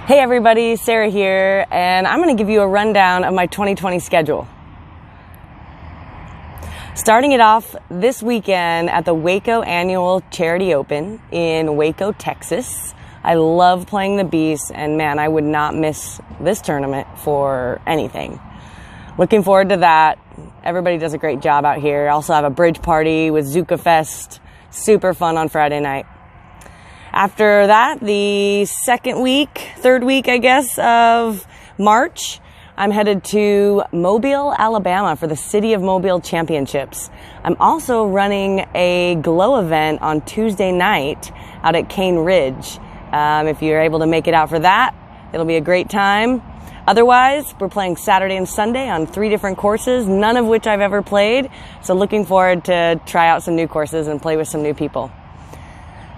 Hey everybody, Sarah here, and I'm going to give you a rundown of my 2020 schedule. Starting it off this weekend at the Waco Annual Charity Open in Waco, Texas. I love playing the Beast, and man, I would not miss this tournament for anything. Looking forward to that. Everybody does a great job out here. I also have a bridge party with Zuka Fest. Super fun on Friday night. After that, the third week, I guess, of March, I'm headed to Mobile, Alabama for the City of Mobile Championships. I'm also running a glow event on Tuesday night out at Cane Ridge. If you're able to make it out for that, it'll be a great time. Otherwise, we're playing Saturday and Sunday on 3 different courses, none of which I've ever played. So looking forward to try out some new courses and play with some new people.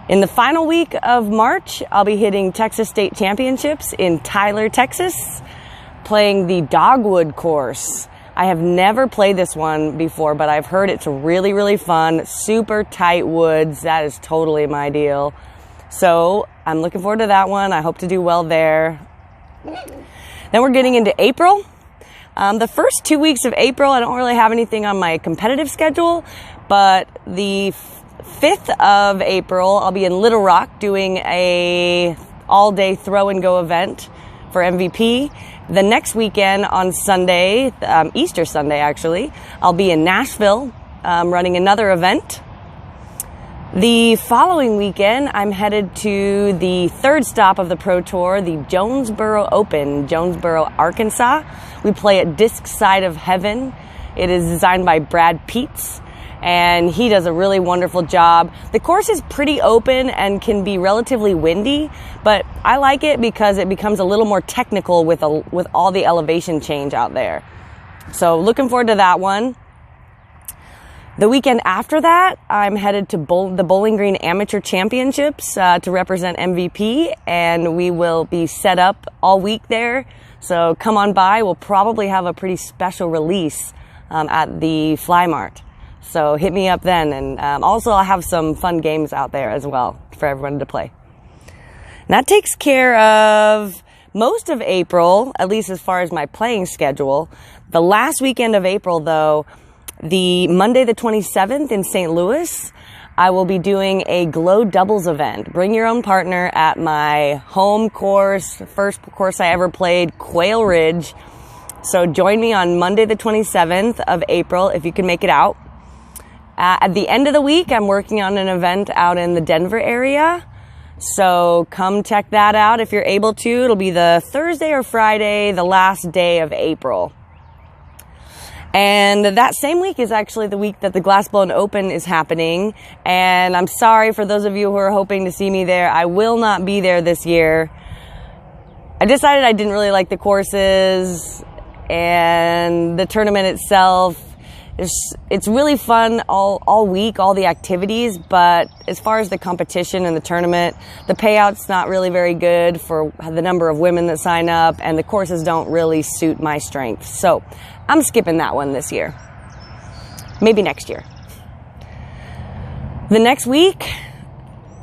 In the final week of March, I'll be hitting Texas State Championships in Tyler, Texas, playing the Dogwood course. I have never played this one before, but I've heard it's really, really fun. Super tight woods. That is totally my deal. So I'm looking forward to that one. I hope to do well there. Then we're getting into April. The first 2 weeks of April, I don't really have anything on my competitive schedule, but the 5th of April, I'll be in Little Rock doing a all-day throw-and-go event for MVP. The next weekend on Sunday, Easter Sunday actually, I'll be in Nashville running another event. The following weekend, I'm headed to the third stop of the Pro Tour, the Jonesboro Open, Jonesboro, Arkansas. We play at Disc Side of Heaven. It is designed by Brad Peets, and he does a really wonderful job. The course is pretty open and can be relatively windy, but I like it because it becomes a little more technical with all the elevation change out there. So looking forward to that one. The weekend after that, I'm headed to the Bowling Green Amateur Championships to represent MVP, and we will be set up all week there. So come on by. We'll probably have a pretty special release at the Fly Mart. So hit me up then. And also I'll have some fun games out there as well for everyone to play. And that takes care of most of April, at least as far as my playing schedule. The last weekend of April, though, the Monday the 27th in St. Louis, I will be doing a glow doubles event. Bring your own partner at my home course, first course I ever played, Quail Ridge. So join me on Monday the 27th of April if you can make it out. At the end of the week, I'm working on an event out in the Denver area. So come check that out if you're able to. It'll be the Thursday or Friday, the last day of April. And that same week is actually the week that the Glassblown Open is happening. And I'm sorry for those of you who are hoping to see me there. I will not be there this year. I decided I didn't really like the courses and the tournament itself. It's really fun all week, all the activities, but as far as the competition and the tournament, the payout's not really very good for the number of women that sign up, and the courses don't really suit my strengths. So I'm skipping that one this year. Maybe next year. The next week,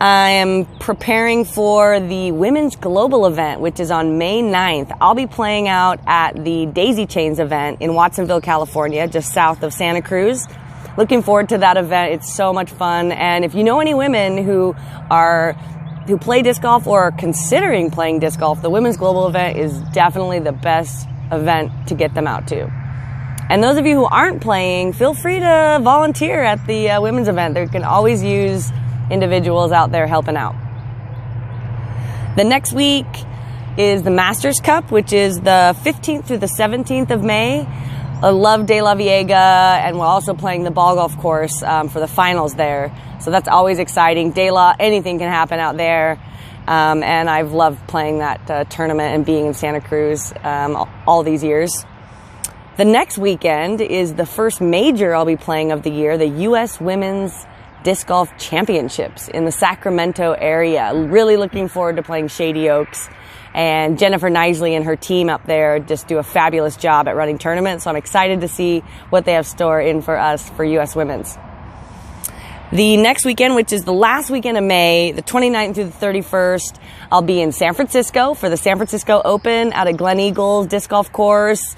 I am preparing for the Women's Global event, which is on May 9th. I'll be playing out at the Daisy Chains event in Watsonville, California, just south of Santa Cruz. Looking forward to that event. It's so much fun. And if you know any women who play disc golf or are considering playing disc golf, the Women's Global event is definitely the best event to get them out to. And those of you who aren't playing, feel free to volunteer at the women's event. They can always use individuals out there helping out. The next week is the Masters Cup, which is the 15th through the 17th of May. I love De La Viega, and we're also playing the ball golf course for the finals there. So that's always exciting. De La, anything can happen out there. And I've loved playing that tournament and being in Santa Cruz all these years. The next weekend is the first major I'll be playing of the year, the U.S. Women's Disc Golf Championships in the Sacramento area. Really looking forward to playing Shady Oaks. And Jennifer Knisely and her team up there just do a fabulous job at running tournaments. So I'm excited to see what they have stored in for us for U.S. Women's. The next weekend, which is the last weekend of May, the 29th through the 31st, I'll be in San Francisco for the San Francisco Open out at Glen Eagles Disc Golf Course.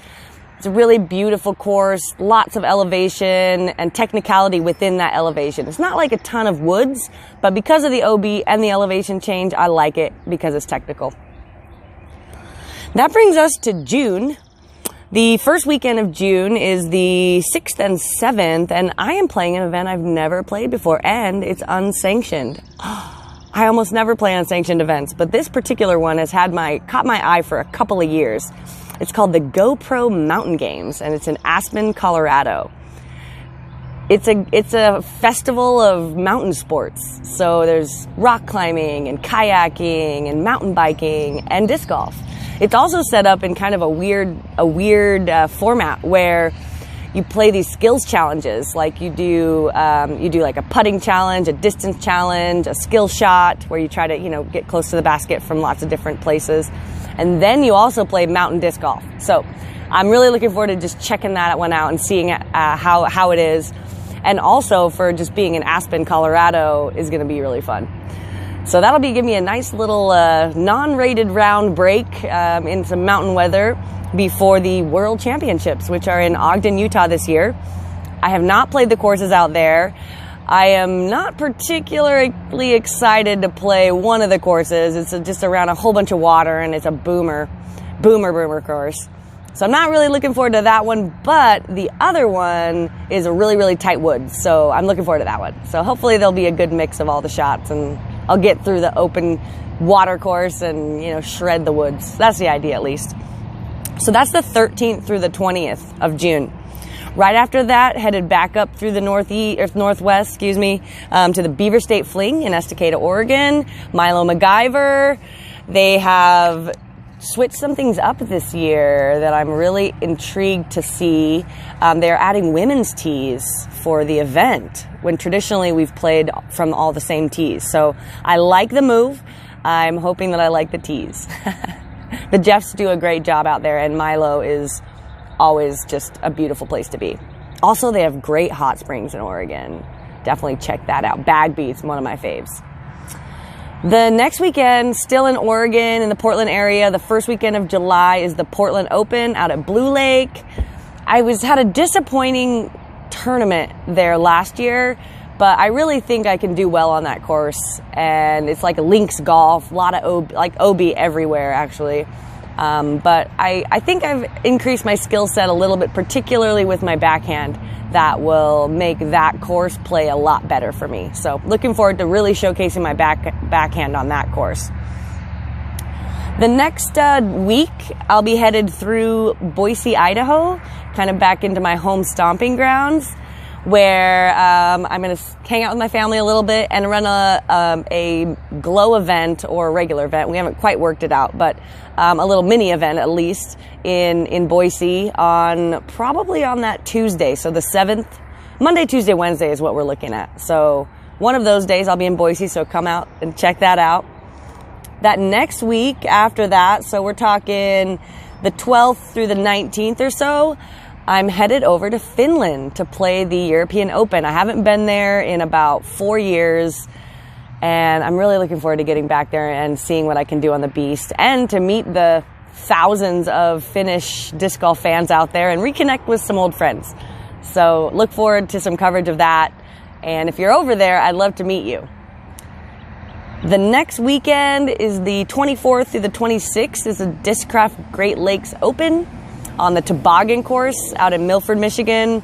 It's a really beautiful course, lots of elevation and technicality within that elevation. It's not like a ton of woods, but because of the OB and the elevation change, I like it because it's technical. That brings us to June. The first weekend of June is the 6th and 7th, and I am playing an event I've never played before, and it's unsanctioned. I almost never play unsanctioned events, but this particular one has caught my eye for a couple of years. It's called the GoPro Mountain Games, and it's in Aspen, Colorado. It's a festival of mountain sports. So there's rock climbing and kayaking and mountain biking and disc golf. It's also set up in kind of a weird format where you play these skills challenges. Like you do like a putting challenge, a distance challenge, a skill shot where you try to, get close to the basket from lots of different places. And then you also play mountain disc golf. So I'm really looking forward to just checking that one out and seeing how it is. And also for just being in Aspen, Colorado is going to be really fun. So that'll give me a nice little non-rated round break in some mountain weather before the World Championships, which are in Ogden, Utah this year. I have not played the courses out there. I am not particularly excited to play one of the courses. It's just around a whole bunch of water, and it's a boomer course. So I'm not really looking forward to that one, but the other one is a really, really tight wood. So I'm looking forward to that one. So hopefully there'll be a good mix of all the shots, and I'll get through the open water course and, shred the woods. That's the idea, at least. So that's the 13th through the 20th of June. Right after that, headed back up through the northwest, to the Beaver State Fling in Estacada, Oregon. Milo MacGyver. They have switched some things up this year that I'm really intrigued to see. They're adding women's tees for the event when traditionally we've played from all the same tees. So I like the move. I'm hoping that I like the tees. The Jeffs do a great job out there, and Milo is always just a beautiful place to be. Also, they have great hot springs in Oregon. Definitely check that out. Bagby's one of my faves. The next weekend, still in Oregon, in the Portland area, the first weekend of July is the Portland Open out at Blue Lake. I had a disappointing tournament there last year, but I really think I can do well on that course. And it's like a links golf, a lot of OB everywhere, actually. But I think I've increased my skill set a little bit, particularly with my backhand. That will make that course play a lot better for me. So looking forward to really showcasing my backhand on that course. The next week, I'll be headed through Boise, Idaho, kind of back into my home stomping grounds, where I'm going to hang out with my family a little bit and run a glow event or a regular event. We haven't quite worked it out, but a little mini event at least in Boise probably on that Tuesday. So the 7th, Monday, Tuesday, Wednesday is what we're looking at. So one of those days I'll be in Boise, so come out and check that out. That next week after that, so we're talking the 12th through the 19th or so, I'm headed over to Finland to play the European Open. I haven't been there in about 4 years, and I'm really looking forward to getting back there and seeing what I can do on the Beast, and to meet the thousands of Finnish disc golf fans out there and reconnect with some old friends. So look forward to some coverage of that, and if you're over there, I'd love to meet you. The next weekend is the 24th through the 26th is the Discraft Great Lakes Open on the Toboggan course out in Milford, Michigan.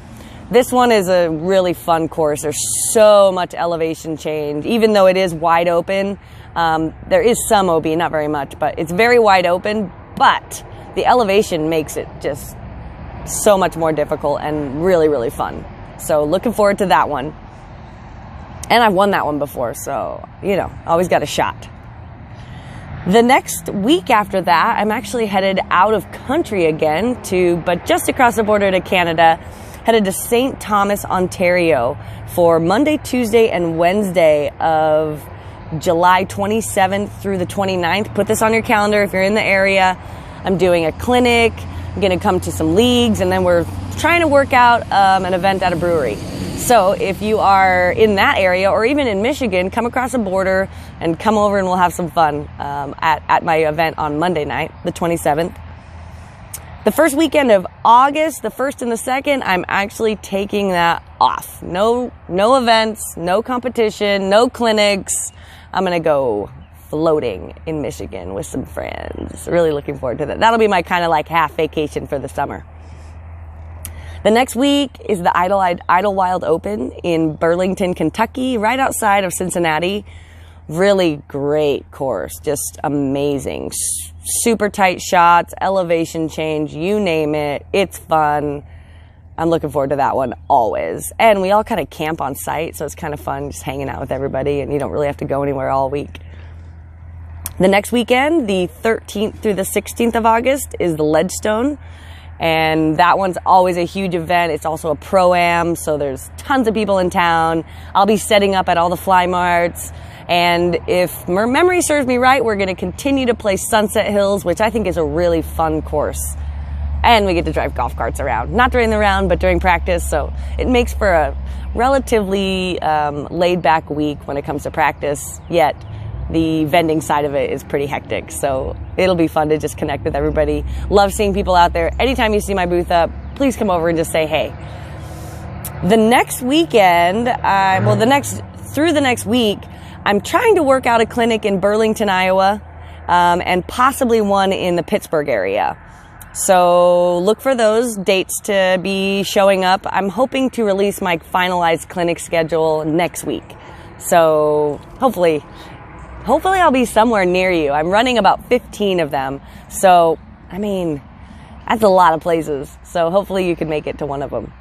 This one is a really fun course. There's so much elevation change. Even though it is wide open, there is some OB, not very much, but it's very wide open, but the elevation makes it just so much more difficult and really, really fun. So looking forward to that one. And I've won that one before, so, always got a shot. The next week after that, I'm actually headed out of country again but just across the border to Canada, headed to St. Thomas, Ontario for Monday, Tuesday, and Wednesday of July 27th through the 29th. Put this on your calendar if you're in the area. I'm doing a clinic. I'm going to come to some leagues, and then we're trying to work out an event at a brewery. So if you are in that area or even in Michigan, come across the border and come over and we'll have some fun at my event on Monday night, the 27th. The first weekend of August, the 1st and the 2nd, I'm actually taking that off. No events, no competition, no clinics. I'm going to go floating in Michigan with some friends. Really looking forward to that. That'll be my kind of like half vacation for the summer. The next week is the Idlewild Open in Burlington, Kentucky, right outside of Cincinnati. Really great course, just amazing. Super tight shots, elevation change, you name it. It's fun. I'm looking forward to that one always. And we all kind of camp on site, so it's kind of fun just hanging out with everybody, and you don't really have to go anywhere all week. The next weekend, the 13th through the 16th of August, is the Ledgestone. And that one's always a huge event. It's also a pro-am, so there's tons of people in town. I'll be setting up at all the fly marts. And if memory serves me right, we're going to continue to play Sunset Hills, which I think is a really fun course. And we get to drive golf carts around. Not during the round, but during practice. So it makes for a relatively laid-back week when it comes to practice, yet the vending side of it is pretty hectic. So it'll be fun to just connect with everybody. Love seeing people out there. Anytime you see my booth up, please come over and just say hey. The next weekend, through the next week, I'm trying to work out a clinic in Burlington, Iowa, and possibly one in the Pittsburgh area. So look for those dates to be showing up. I'm hoping to release my finalized clinic schedule next week. So hopefully I'll be somewhere near you. I'm running about 15 of them. So, I mean, that's a lot of places. So hopefully you can make it to one of them.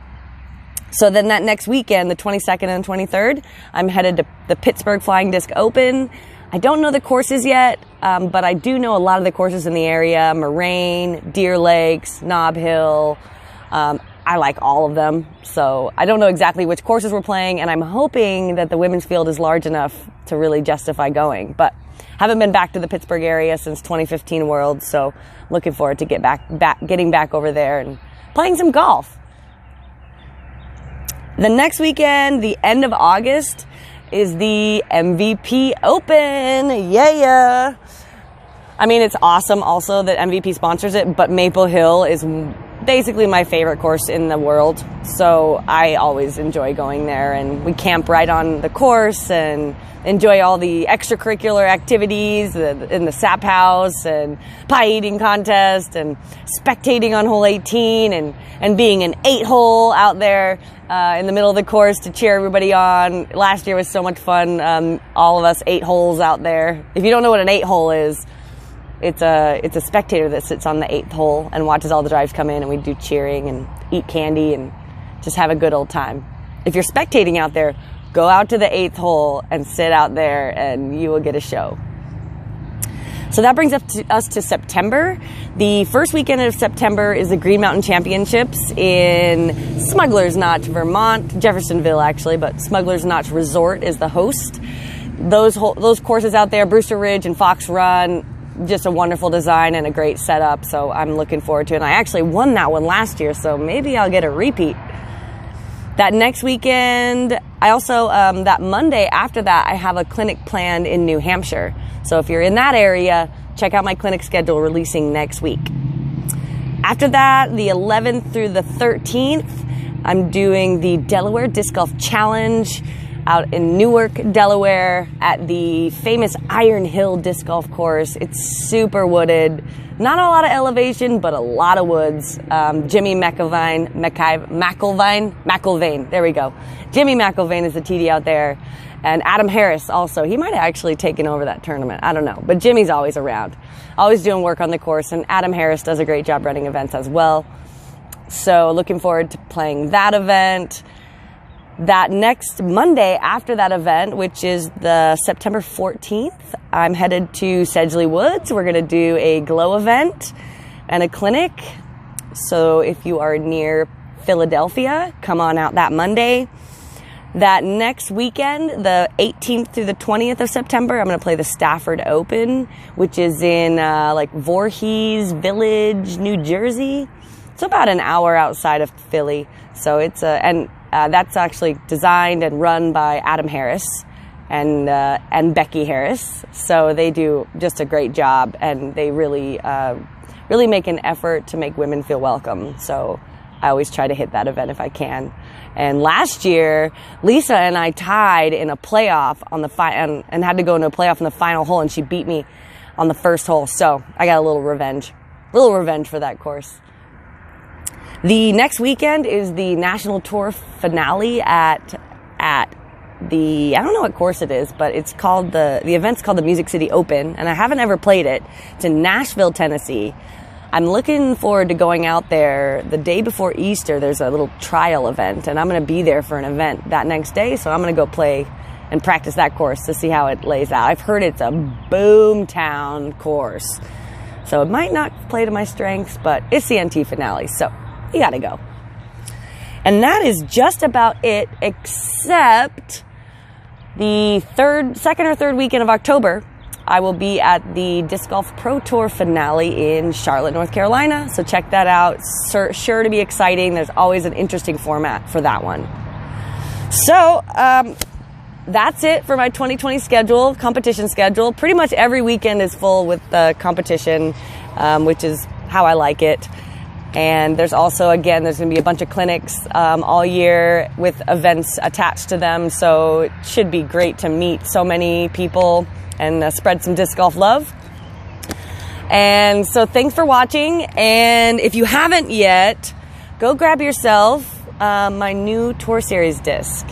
So then that next weekend, the 22nd and 23rd, I'm headed to the Pittsburgh Flying Disc Open. I don't know the courses yet, but I do know a lot of the courses in the area: Moraine, Deer Lakes, Nob Hill. I like all of them. So I don't know exactly which courses we're playing, and I'm hoping that the women's field is large enough to really justify going. But haven't been back to the Pittsburgh area since 2015 Worlds, so looking forward to getting back over there and playing some golf. The next weekend, the end of August, is the MVP Open. Yeah. I mean, it's awesome also that MVP sponsors it, but Maple Hill is basically my favorite course in the world. So I always enjoy going there, and we camp right on the course and enjoy all the extracurricular activities in the sap house and pie eating contest and spectating on hole 18 and being an 8-hole out there in the middle of the course to cheer everybody on. Last year was so much fun. All of us 8 holes out there. If you don't know what an 8-hole is, it's a spectator that sits on the 8th hole and watches all the drives come in, and we do cheering and eat candy and just have a good old time. If you're spectating out there, go out to the 8th hole and sit out there, and you will get a show. So that brings us to September. The first weekend of September is the Green Mountain Championships in Smuggler's Notch, Vermont. Jeffersonville, actually, but Smuggler's Notch Resort is the host. Those courses out there, Brewster Ridge and Fox Run, just a wonderful design and a great setup, so I'm looking forward to it. And I actually won that one last year, so maybe I'll get a repeat. That next weekend, I also, that Monday after that, I have a clinic planned in New Hampshire. So if you're in that area, check out my clinic schedule releasing next week. After that, the 11th through the 13th, I'm doing the Delaware Disc Golf Challenge out in Newark, Delaware at the famous Iron Hill Disc Golf Course. It's super wooded. Not a lot of elevation, but a lot of woods. Jimmy McIlvaine, there we go. Jimmy McIlvaine is the TD out there. And Adam Harris also. He might have actually taken over that tournament. I don't know. But Jimmy's always around. Always doing work on the course. And Adam Harris does a great job running events as well. So looking forward to playing that event. That next Monday after that event, which is the September 14th, I'm headed to Sedgley Woods. We're going to do a glow event and a clinic. So if you are near Philadelphia, come on out that Monday. That next weekend, the 18th through the 20th of September, I'm going to play the Stafford Open, which is in Voorhees Village, New Jersey. It's about an hour outside of Philly. So it's and That's actually designed and run by Adam Harris and Becky Harris. So they do just a great job, and they really make an effort to make women feel welcome. So I always try to hit that event if I can. And last year, Lisa and I tied in a playoff on the and had to go into a playoff in the final hole, and she beat me on the first hole. So I got a little revenge for that course. The next weekend is the National Tour finale at the, I don't know what course it is, but it's called the event's called the Music City Open, and I haven't ever played it. It's in Nashville, Tennessee. I'm looking forward to going out there the day before Easter. There's a little trial event, and I'm going to be there for an event that next day, so I'm going to go play and practice that course to see how it lays out. I've heard it's a boom town course, so it might not play to my strengths, but it's the NT finale, so you got to go. And that is just about it, except the second or third weekend of October, I will be at the Disc Golf Pro Tour finale in Charlotte, North Carolina. So check that out. Sure to be exciting. There's always an interesting format for that one. So that's it for my 2020 schedule, competition schedule. Pretty much every weekend is full with the competition, which is how I like it. And there's also, again, there's going to be a bunch of clinics all year with events attached to them. So it should be great to meet so many people and spread some disc golf love. And so thanks for watching. And if you haven't yet, go grab yourself my new Tour Series disc.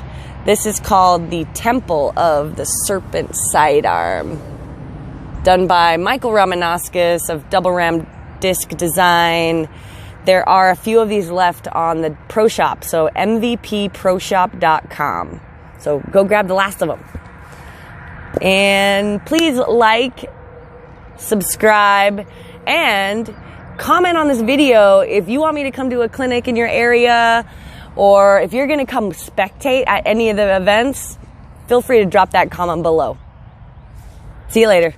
This is called the Temple of the Serpent Sidearm, done by Michael Ramanauskas of Double Ram Disc Design. There are a few of these left on the Pro Shop, so mvpproshop.com. So go grab the last of them. And please like, subscribe, and comment on this video if you want me to come to a clinic in your area, or if you're going to come spectate at any of the events. Feel free to drop that comment below. See you later.